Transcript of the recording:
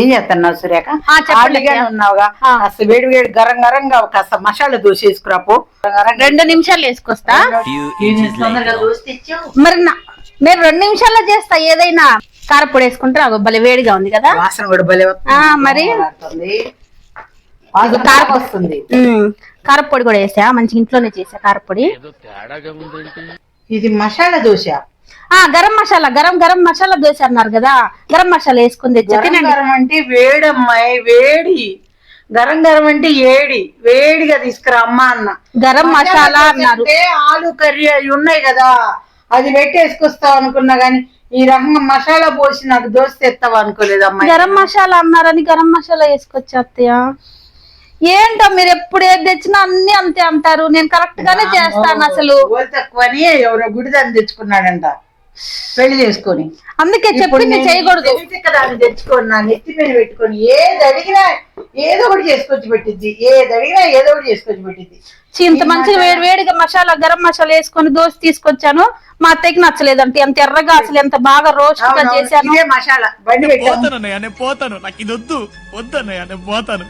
ఏం చేస్తున్నావు సురేఖ? చెప్పండి. ఉన్నావుగా, కాస్త వేడి వేడి గరం గరంగా కాస్త మసాలా దోశ వేసుకురాపు. 2 నిమిషాలు వేసుకొస్తా. మరి మీరు 2 నిమిషాల్లో చేస్తా. ఏదైనా కారపొడి వేసుకుంటే భలే వేడిగా ఉంది కదా, వాసన కూడా భలే మరి వస్తుంది. కారపొడి కూడా వేసా, మంచి ఇంట్లోనే చేసా కారపొడి. ఇది మసాలా దోశ. గరం మసాలా, గరం మసాలా దోశ అన్నారు కదా, గరం మసాలా వేసుకుని తెచ్చా. గరం అంటే వేడమ్మాయి, వేడి. గరం గరం అంటే ఏడి, వేడిగా తీసుకురా అమ్మ అన్న. గరం మసాలా అన్నారు. ఆలు కర్రీ అవి ఉన్నాయి కదా, అది పెట్టేసుకొస్తావు అనుకున్నా గానీ ఈ రకంగా మసాలా పోసి నాకు దోశ తెస్తావు అనుకోలేదు అమ్మాయి. గరం మసాలా అన్నారని గరం మసాలా వేసుకొచ్చా అత్తయ్య. ఏంటో మీరు ఎప్పుడు ఏది తెచ్చినా అన్ని అంతే అంటారు. నేను కరెక్ట్ గానే చేస్తాను. అసలు తక్కువని ఎవరో గుడిదాన్ని తెచ్చుకున్నాడంట పెళ్లి చేసుకొని, అందుకే చెప్పింది చేయకూడదు. దాన్ని తెచ్చుకొని నా నెత్తి మీద పెట్టుకొని ఏది అడిగినా ఏదో ఒకటి చేసుకొచ్చి పెట్టిద్ది, ఏది అడిగినా ఏదో ఒకటి చేసుకొచ్చి పెట్టిద్ది. ఇంత మంచిగా వేడి వేడిగా మసాలా, గరం మసాలా వేసుకొని దోశ తీసుకొచ్చాను. మా అత్తయ్యకి నచ్చలేదంటే ఎంత ఎర్రగా, అసలు ఎంత బాగా రోస్ట్ గా చేశాను. మసాలా బండి పోతాను, నాకు ఇది వద్దు, వద్దన్నయ్య, నేను పోతాను.